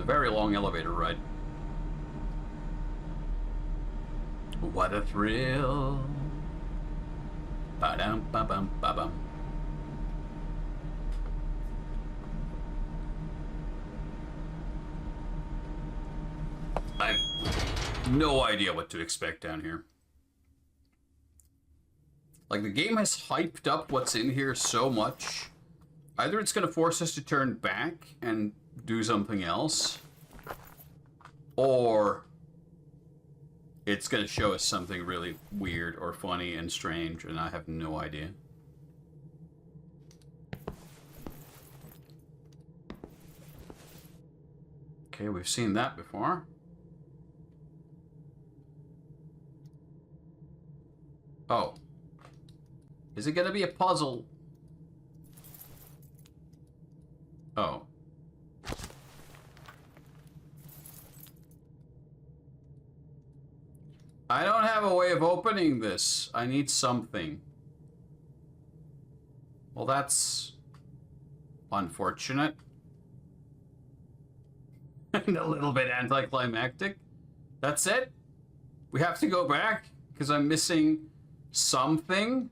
a very long elevator ride. What a thrill. Ba-dum, ba-bum, ba-bum. I have no idea what to expect down here. Like, the game has hyped up what's in here so much. Either it's going to force us to turn back and do something else, or it's going to show us something really weird or funny and strange, and I have no idea. Okay, we've seen that before. Oh. Is it going to be a puzzle? Oh. I don't have a way of opening this. I need something. Well, that's unfortunate. And a little bit anticlimactic. That's it? We have to go back? Because I'm missing something?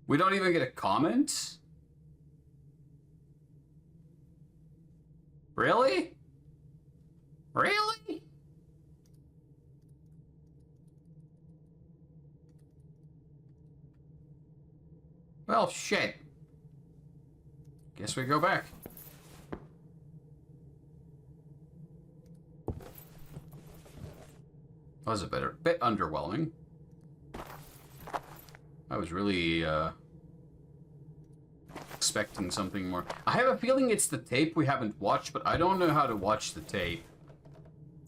We don't even get a comment? Really? Really? Well, shit. Guess we go back. That was a bit underwhelming. I was really, expecting something more. I have a feeling it's the tape we haven't watched, but I don't know how to watch the tape.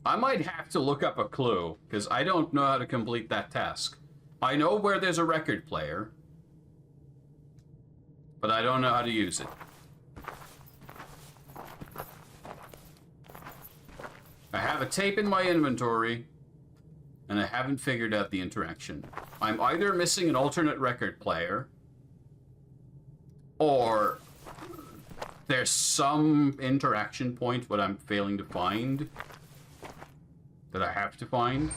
I might have to look up a clue, because I don't know how to complete that task. I know where there's a record player, but I don't know how to use it. I have a tape in my inventory, and I haven't figured out the interaction. I'm either missing an alternate record player, or there's some interaction point what I'm failing to find that I have to find.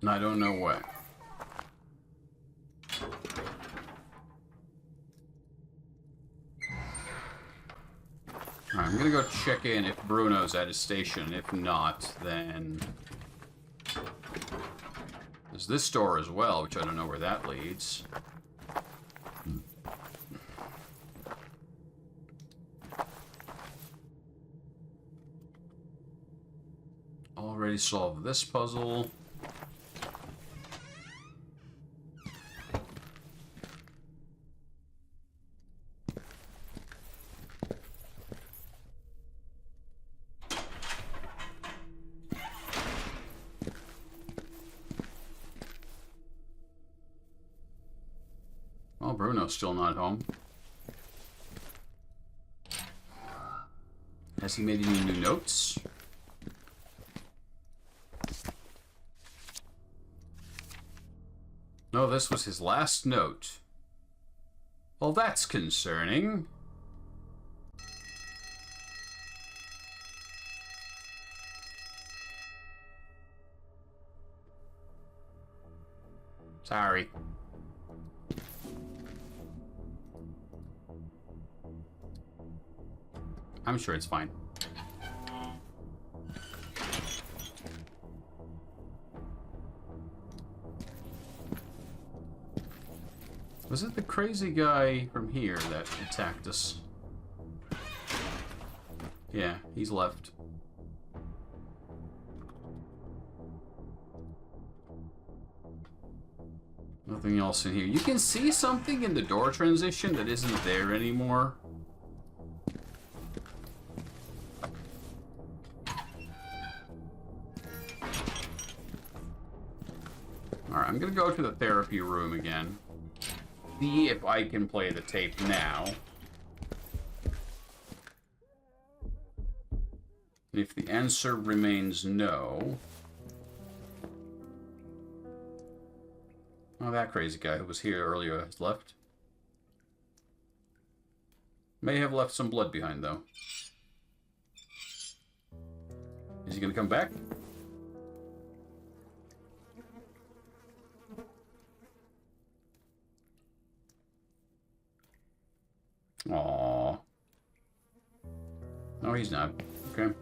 And I don't know what. Alright, I'm gonna go check in if Bruno's at his station. If not, then there's this door as well, which I don't know where that leads. Already solved this puzzle. Well, Bruno's still not home. Has he made any new notes? No, this was his last note. Well, that's concerning. Sorry. I'm sure it's fine. Was it the crazy guy from here that attacked us? Yeah, he's left. Nothing else in here. You can see something in the door transition that isn't there anymore. Alright, I'm gonna go to the therapy room again. See if I can play the tape now. If the answer remains no, Oh, that crazy guy who was here earlier has left. May have left some blood behind, though. Is he gonna come back? Aww. No, he's not. Okay.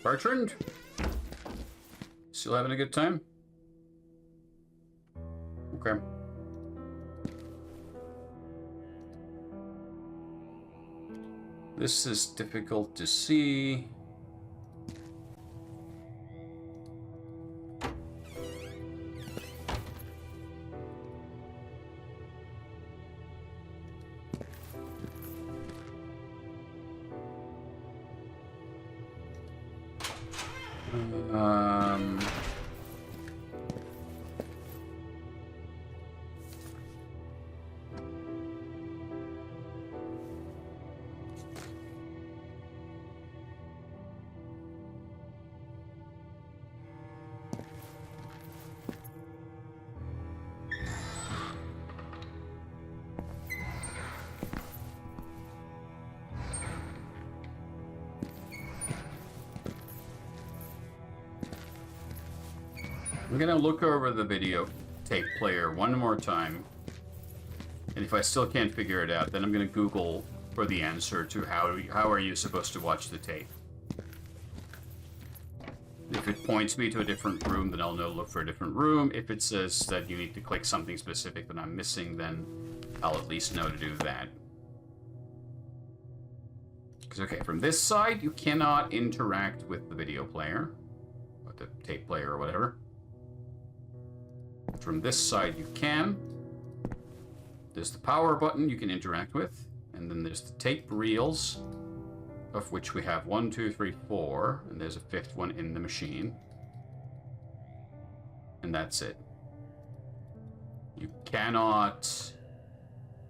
Bertrand? Still having a good time? Okay. This is difficult to see. I'm gonna look over the video tape player one more time, and if I still can't figure it out, then I'm gonna Google for the answer to how are you supposed to watch the tape. If it points me to a different room, then I'll know look for a different room. If it says that you need to click something specific that I'm missing, then I'll at least know to do that. Because, okay, from this side, you cannot interact with the video player, or the tape player or whatever. From this side, you can. There's the power button you can interact with. And then there's the tape reels, of which we have 1, 2, 3, 4. And there's a 5th one in the machine. And that's it. You cannot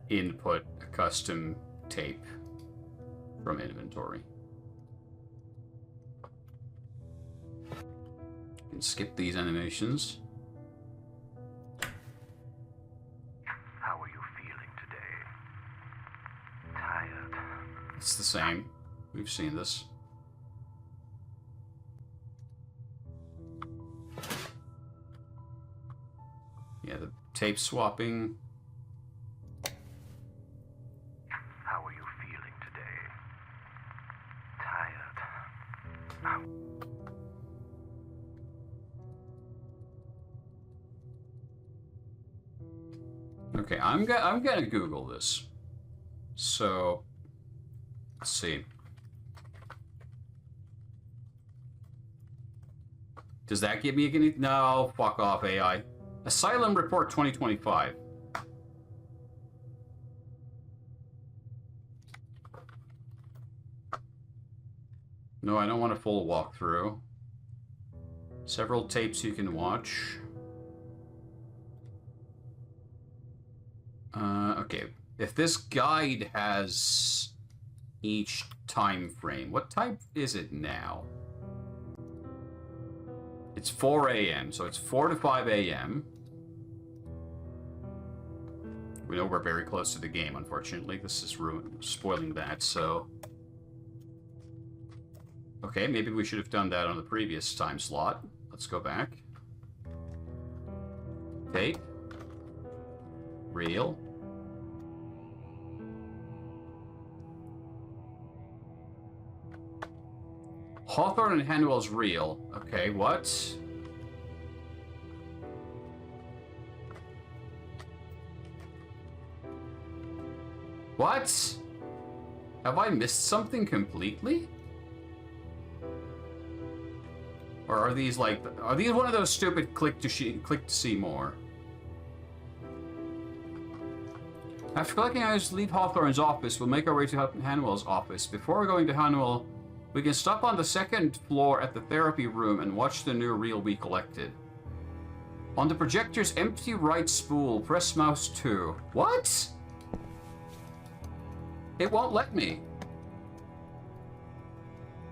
input a custom tape from inventory. You can skip these animations. It's the same. We've seen this. Yeah, the tape swapping. How are you feeling today? Tired. Okay, I'm gonna Google this. So. Let's see. Does that give me any? No, fuck off, AI. Asylum Report 2025. No, I don't want a full walkthrough. Several tapes you can watch. Okay. If this guide has each time frame. What time is it now? It's 4 a.m., so it's 4 to 5 a.m. We know we're very close to the game, unfortunately. This is spoiling that, so... Okay, maybe we should have done that on the previous time slot. Let's go back. Tape. Reel. Hawthorne and Hanwell's reel. Okay, what? What? Have I missed something completely? Or are these like... Are these one of those stupid click to see more? After collecting items, leave Hawthorne's office. We'll make our way to Hanwell's office. Before going to Hanwell, we can stop on the second floor at the therapy room and watch the new reel we collected. On the projector's empty right spool, press mouse 2. What? It won't let me.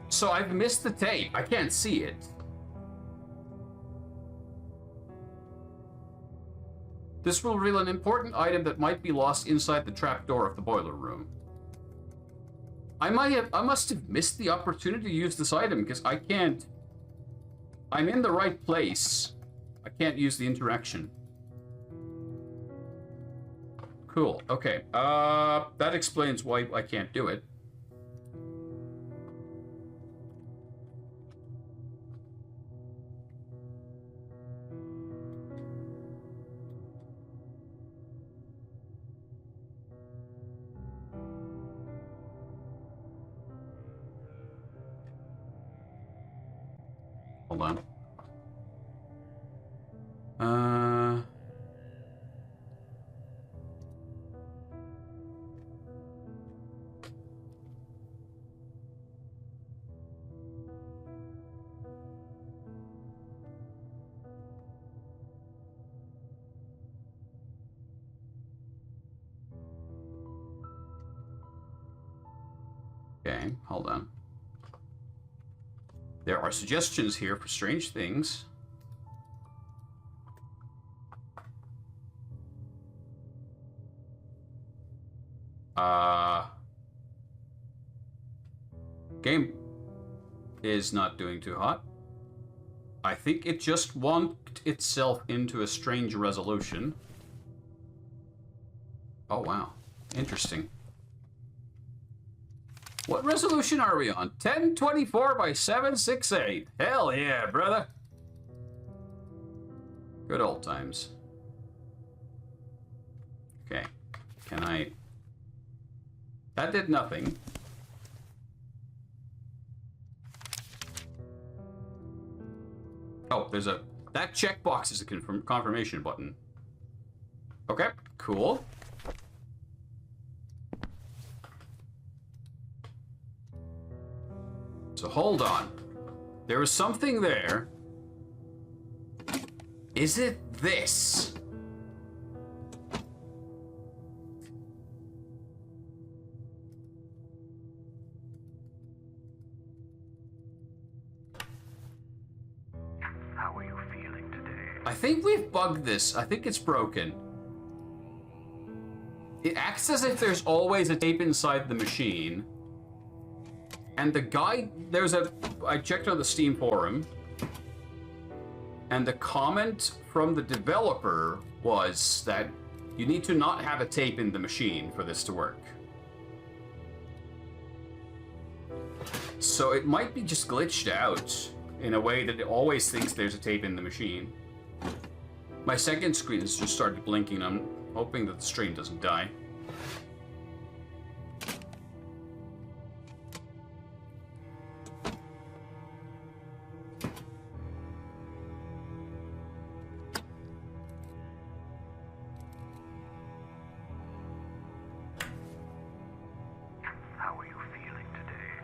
So I've missed the tape. I can't see it. This will reveal an important item that might be lost inside the trapdoor of the boiler room. I must have missed the opportunity to use this item because I can't. I'm in the right place. I can't use the interaction. Cool. Okay. That explains why I can't do it. Hold on. Okay, hold on. There are suggestions here for strange things. Game is not doing too hot. I think it just wonked itself into a strange resolution. Oh, wow. Interesting. What resolution are we on? 1024 by 768. Hell yeah, brother. Good old times. Okay. Can I... That did nothing. Oh, there's a... That checkbox is a confirmation button. Okay, cool. So hold on. There was something there. Is it this? How are you feeling today? I think we've bugged this. I think it's broken. It acts as if there's always a tape inside the machine. And the guy, I checked on the Steam forum, and the comment from the developer was that you need to not have a tape in the machine for this to work. So it might be just glitched out in a way that it always thinks there's a tape in the machine. My second screen has just started blinking. I'm hoping that the stream doesn't die.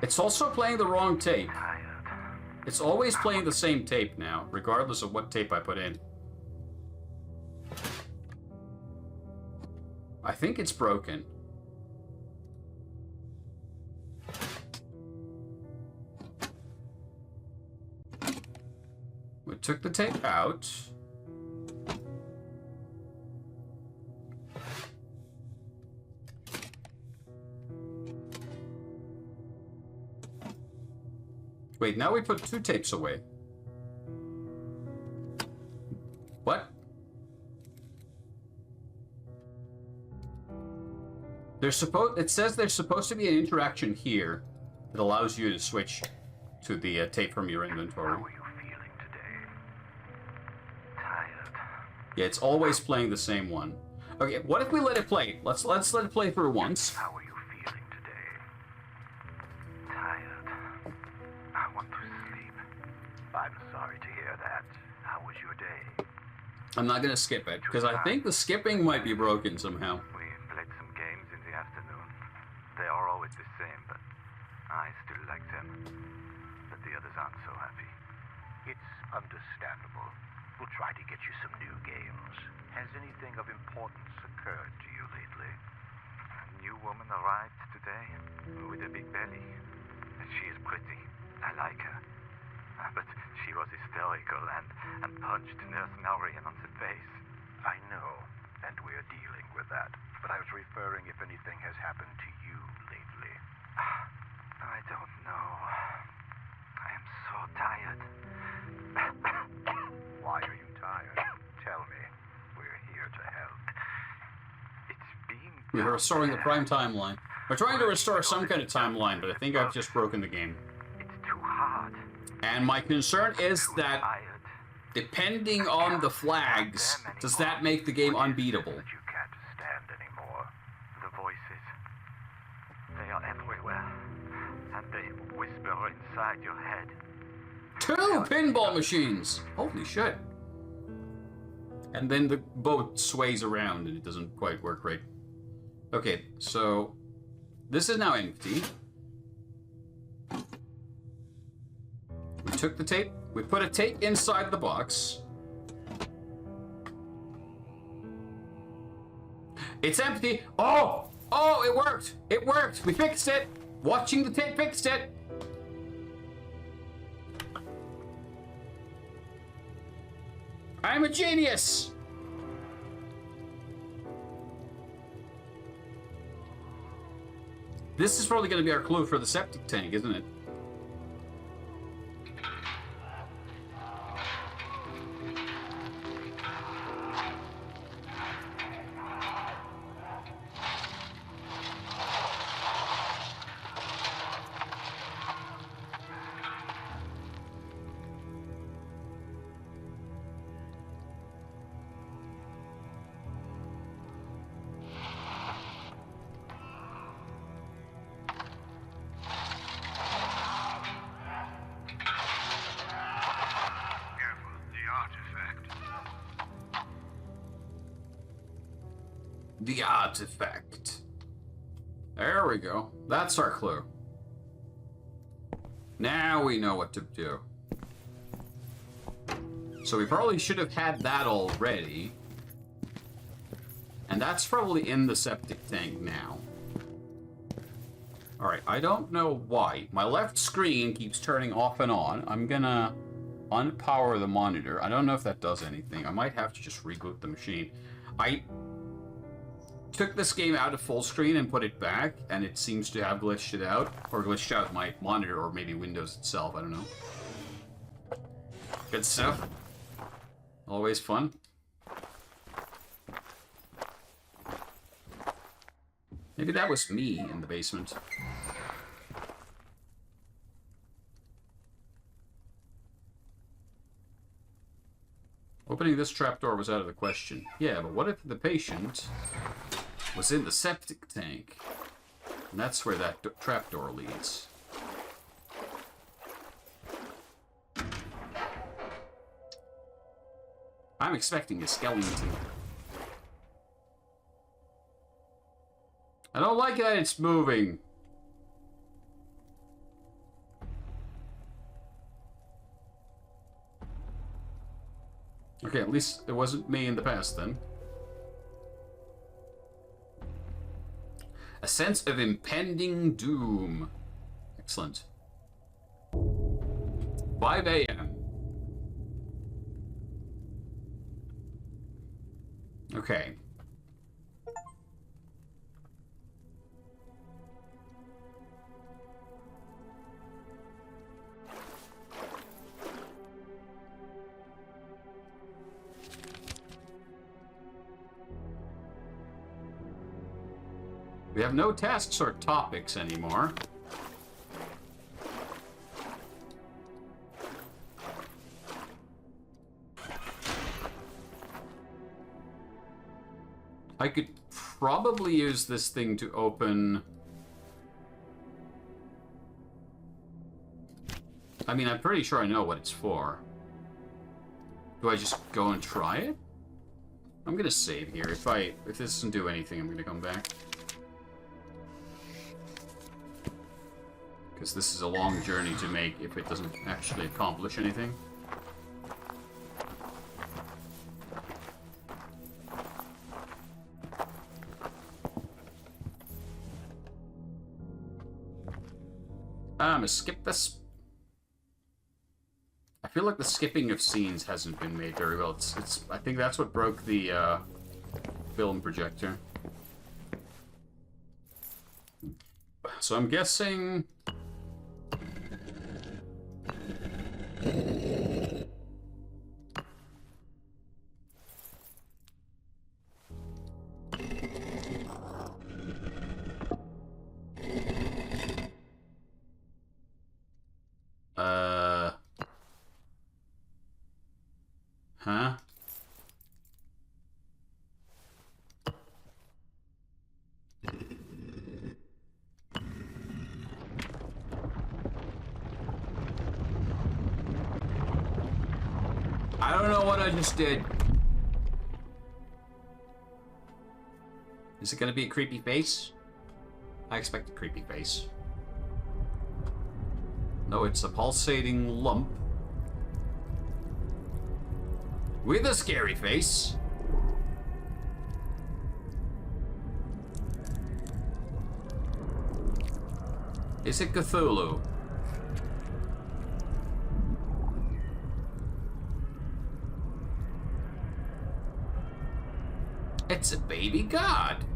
It's also playing the wrong tape. It's always playing the same tape now, regardless of what tape I put in. I think it's broken. We took the tape out. Wait, now we put 2 tapes away. What? It says there's supposed to be an interaction here that allows you to switch to the tape from your inventory. How are you feeling today? Tired. Yeah, it's always playing the same one. Okay, what if we let it play? Let's let it play through once. How are you feeling today? Tired. I want to sleep. I'm sorry to hear that. How was your day? I'm not gonna skip it, because I think the skipping might be broken somehow. We played some games in the afternoon. They are always the same, but I still like them. But the others aren't so happy. It's understandable. We'll try to get you some new games. Has anything of importance occurred to you lately? New woman arrived today with a big belly. She is pretty. I like her. But she was hysterical and punched Nurse Marion on the face. I know, and we're dealing with that. But I was referring if anything has happened to you lately. I don't know. I am so tired. Why are you tired? Tell me. We're here to help. It's been... We're restoring the prime timeline. We're trying to restore some kind of timeline, but I think I've just broken the game. It's too hard. And my concern is that, Tired. depending on the flags, does that make the game unbeatable? But you can't stand anymore. The voices. They are everywhere. And they whisper inside your head. 2 pinball machines! Holy shit. And then the boat sways around and it doesn't quite work right. Okay, so this is now empty. We took the tape, we put a tape inside the box. It's empty. Oh! Oh, it worked! It worked! We fixed it! Watching the tape fixed it! I'm a genius! This is probably going to be our clue for the septic tank, isn't it? The artifact. There we go. That's our clue. Now we know what to do. So we probably should have had that already. And that's probably in the septic tank now. Alright, I don't know why. My left screen keeps turning off and on. I'm gonna unpower the monitor. I don't know if that does anything. I might have to just reboot the machine. I took this game out of full screen and put it back, and it seems to have glitched it out. Or glitched out my monitor, or maybe Windows itself, I don't know. Good stuff. Always fun. Maybe that was me in the basement. Opening this trapdoor was out of the question. Yeah, but what if the patient was in the septic tank? And that's where that trapdoor leads. I'm expecting a skeleton. I don't like that it's moving. Okay, at least it wasn't me in the past then. A sense of impending doom. Excellent. 5 a.m. Okay. We have no tasks or topics anymore. I could probably use this thing to open... I mean, I'm pretty sure I know what it's for. Do I just go and try it? I'm gonna save here. If this doesn't do anything, I'm gonna come back. Because this is a long journey to make if it doesn't actually accomplish anything. I'm gonna skip this. I feel like the skipping of scenes hasn't been made very well. It's I think that's what broke the film projector. So I'm guessing... Huh? I don't know what I just did. Is it gonna be a creepy face? I expect a creepy face. No, it's a pulsating lump. With a scary face. Is it Cthulhu? It's a baby god.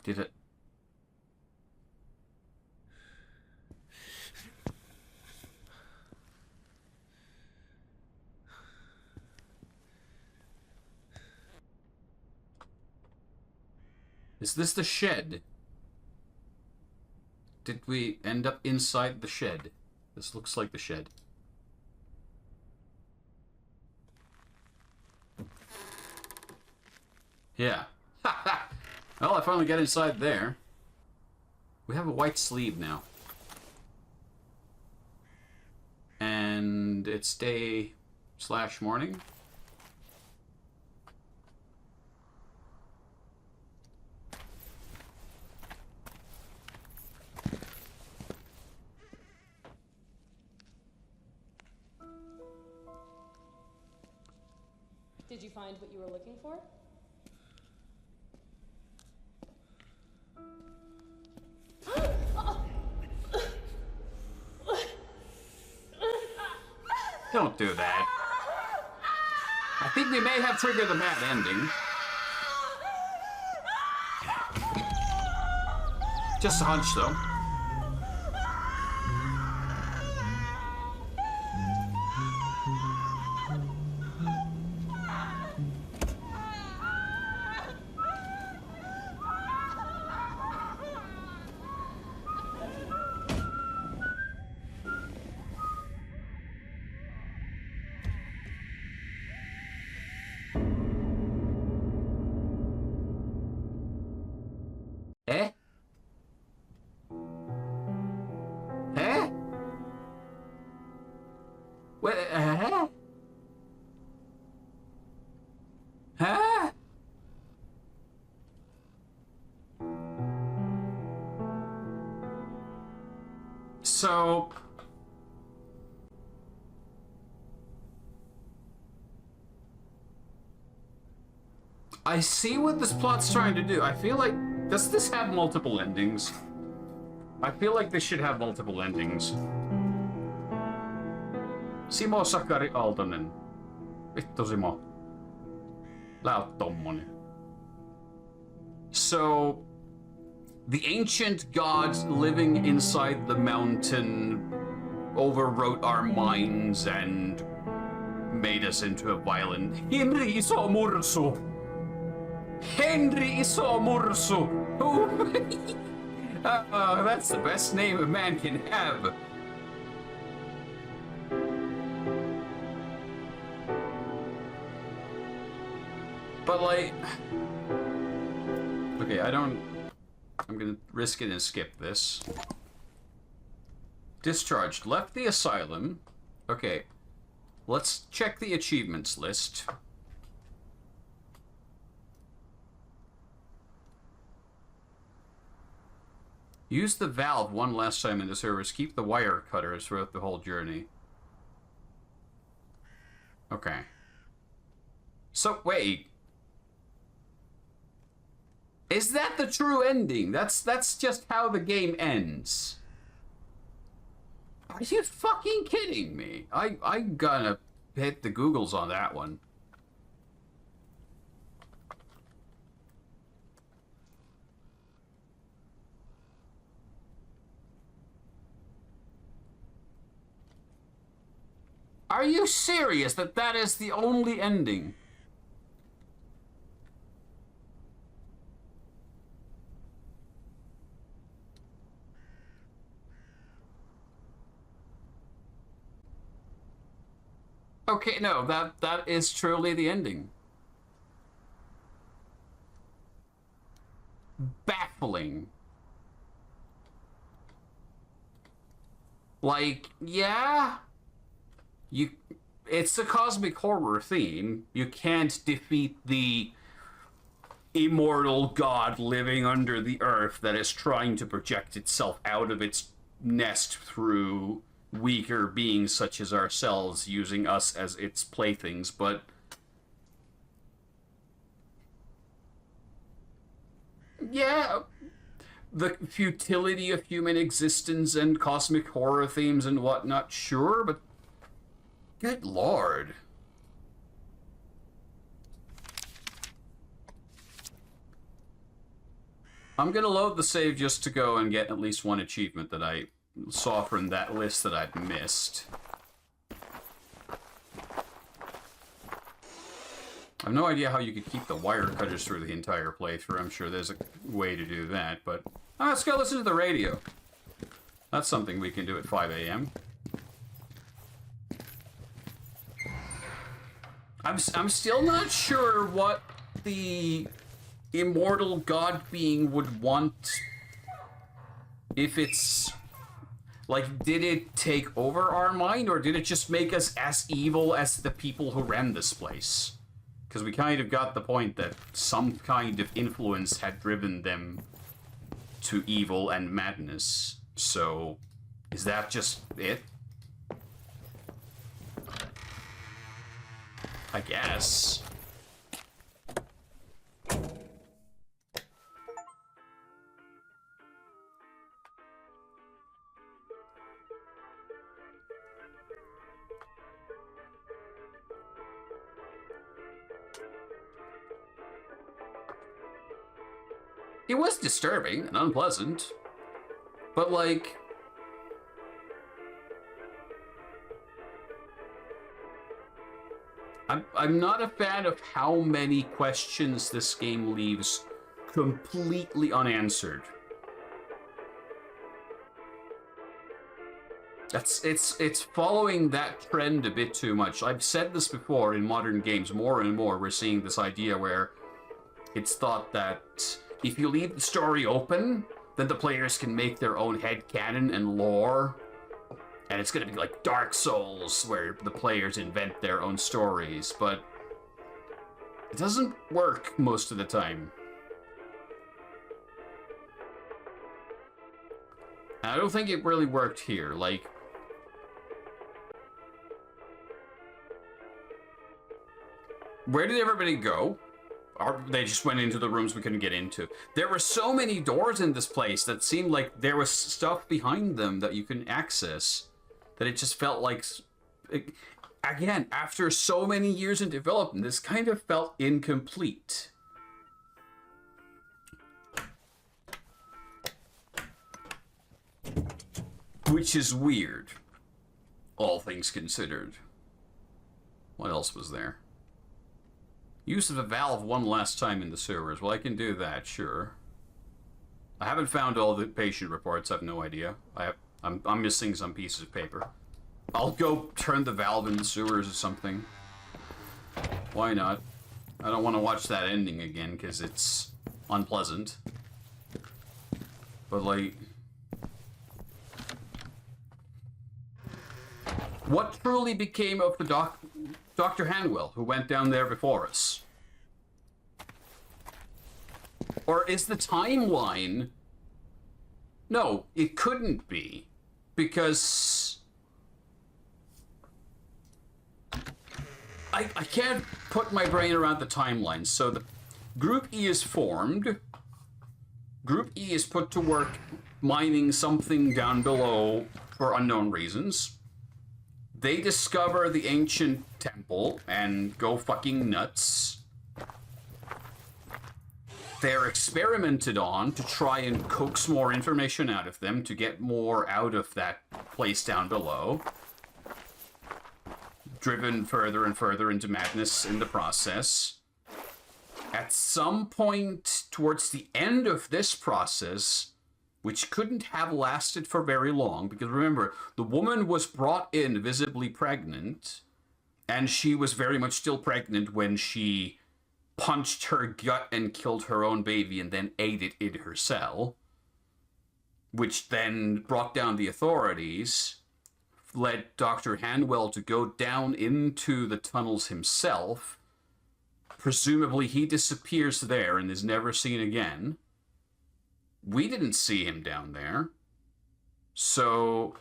Did it? Is this the shed? Did we end up inside the shed? This looks like the shed. Yeah. Well, I finally got inside there. We have a white sleeve now. And it's day/morning. Did you find what you were looking for? Don't do that. I think we may have triggered a bad ending. Just a hunch, though. Eh? Eh? What? Huh? Huh? So... I see what this plot's trying to do. I feel like... Does this have multiple endings? I feel like this should have multiple endings. Simo Sakari Aaltonen. Vittu Simo. Läät tommonen. So, the ancient gods living inside the mountain overwrote our minds and made us into a violent Henry Iso Mursu. Henry Iso Mursu. That's the best name a man can have. But like, okay, I'm gonna risk it and skip this. Discharged, left the asylum. Okay, let's check the achievements list. Use the valve one last time in the servers. Keep the wire cutters throughout the whole journey. Okay. So, wait. Is that the true ending? That's just how the game ends. Are you fucking kidding me? I'm gonna hit the Googles on that one. Are you serious that that is the only ending? Okay, no, that is truly the ending. Baffling. Like, yeah, it's a cosmic horror theme. You can't defeat the immortal god living under the earth that is trying to project itself out of its nest through weaker beings such as ourselves, using us as its playthings, but yeah, the futility of human existence and cosmic horror themes and whatnot, sure, but good lord. I'm gonna load the save just to go and get at least one achievement that I saw from that list that I'd missed. I have no idea how you could keep the wire cutters through the entire playthrough. I'm sure there's a way to do that, but let's go listen to the radio. That's something we can do at 5 a.m. I'm still not sure what the immortal god being would want. If it's like, did it take over our mind, or did it just make us as evil as the people who ran this place? Because we kind of got the point that some kind of influence had driven them to evil and madness. So, is that just it? I guess. It was disturbing and unpleasant, but like, I'm not a fan of how many questions this game leaves completely unanswered. It's following that trend a bit too much. I've said this before in modern games, more and more we're seeing this idea where it's thought that if you leave the story open, then the players can make their own headcanon and lore. And it's going to be like Dark Souls, where the players invent their own stories. But it doesn't work most of the time. And I don't think it really worked here. Like, where did everybody go? Or they just went into the rooms we couldn't get into. There were so many doors in this place that seemed like there was stuff behind them that you couldn't access, that it just felt like, again, after so many years in development, this kind of felt incomplete. Which is weird, all things considered. What else was there? Use of a valve one last time in the sewers. Well, I can do that, sure. I haven't found all the patient reports. I have no idea. I'm missing some pieces of paper. I'll go turn the valve in the sewers or something. Why not? I don't want to watch that ending again because it's unpleasant. But like, what truly became of the Dr. Hanwell, who went down there before us? Or is the timeline No, it couldn't be. Because... I can't put my brain around the timeline. So the Group E is formed. Group E is put to work mining something down below for unknown reasons. They discover the ancient temple and go fucking nuts. They're experimented on to try and coax more information out of them to get more out of that place down below. Driven further and further into madness in the process. At some point towards the end of this process, which couldn't have lasted for very long, because remember, the woman was brought in visibly pregnant, and she was very much still pregnant when she punched her gut and killed her own baby and then ate it in her cell, which then brought down the authorities, led Dr. Hanwell to go down into the tunnels himself. Presumably he disappears there and is never seen again. We didn't see him down there. So,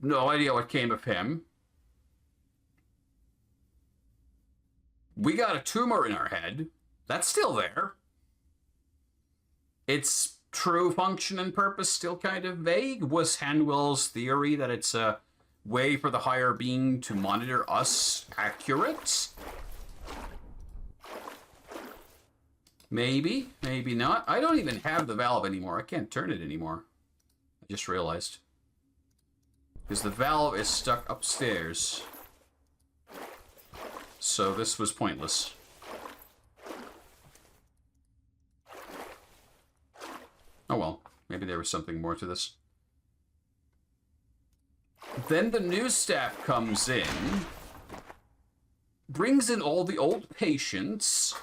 no idea what came of him. We got a tumor in our head. That's still there. Its true function and purpose still kind of vague. Was Hanwell's theory that it's a way for the higher being to monitor us accurate? Maybe, maybe not. I don't even have the valve anymore. I can't turn it anymore. I just realized. Because the valve is stuck upstairs. So this was pointless. Oh well, maybe there was something more to this. Then the new staff comes in, brings in all the old patients.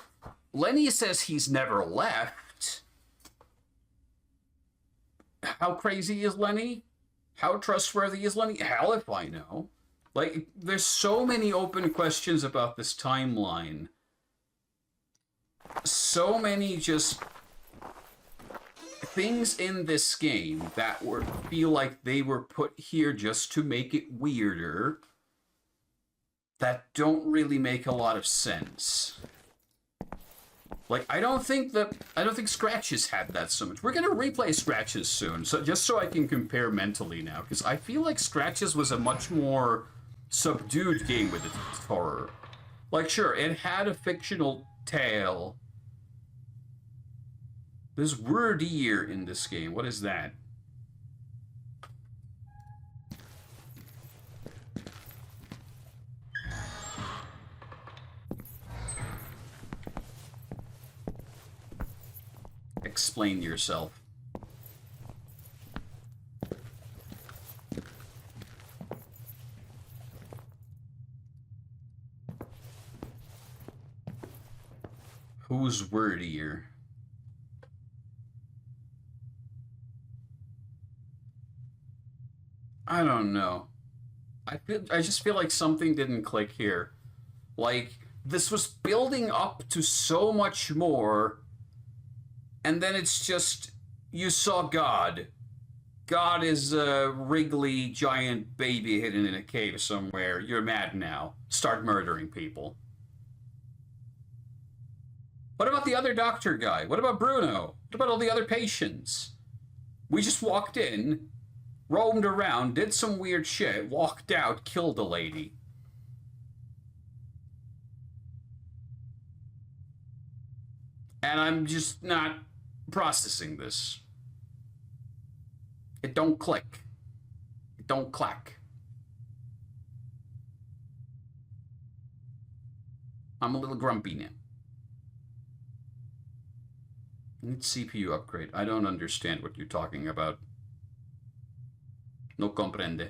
Lenny says he's never left. How crazy is Lenny? How trustworthy is Lenny? Hell if I know. Like, there's so many open questions about this timeline. So many just things in this game that feel like they were put here just to make it weirder, that don't really make a lot of sense. Like, I don't think Scratches had that so much. We're gonna replay Scratches soon, so just so I can compare mentally now, because I feel like Scratches was a much more subdued game with its horror. Like, sure, it had a fictional tale. There's word ear in this game. What is that? Explain yourself. Who's wordier? I don't know. I just feel like something didn't click here. Like, this was building up to so much more, and then it's just, you saw God. God is a wriggly giant baby hidden in a cave somewhere. You're mad now. Start murdering people. What about the other doctor guy? What about Bruno? What about all the other patients? We just walked in, roamed around, did some weird shit, walked out, killed a lady. And I'm just not processing this. It don't click. It don't clack. I'm a little grumpy now. Need CPU upgrade. I don't understand what you're talking about. No comprende.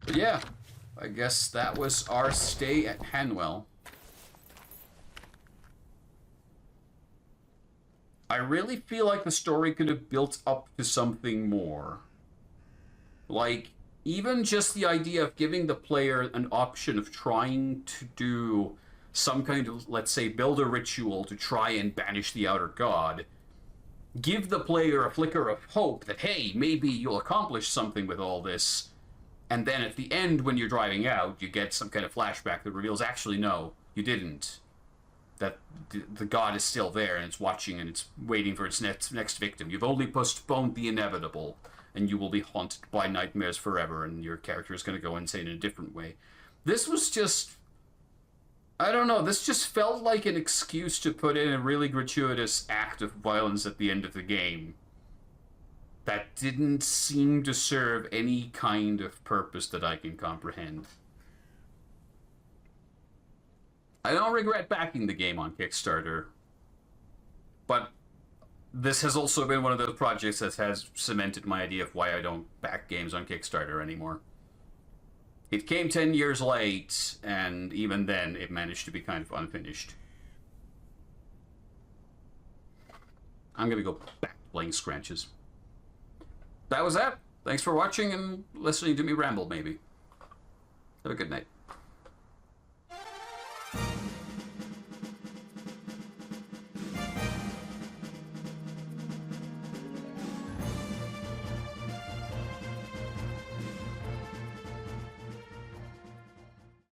But yeah, I guess that was our stay at Hanwell. I really feel like the story could have built up to something more. Like, even just the idea of giving the player an option of trying to do some kind of, let's say, build a ritual to try and banish the outer god. Give the player a flicker of hope that, hey, maybe you'll accomplish something with all this. And then at the end, when you're driving out, you get some kind of flashback that reveals, actually, no, you didn't. That the god is still there, and it's watching, and it's waiting for its next victim. You've only postponed the inevitable, and you will be haunted by nightmares forever, and your character is going to go insane in a different way. This was just... I don't know, this just felt like an excuse to put in a really gratuitous act of violence at the end of the game that didn't seem to serve any kind of purpose that I can comprehend. I don't regret backing the game on Kickstarter, but this has also been one of those projects that has cemented my idea of why I don't back games on Kickstarter anymore. It came 10 years late, and even then, it managed to be kind of unfinished. I'm gonna go back playing Scratches. That was that. Thanks for watching and listening to me ramble, maybe. Have a good night.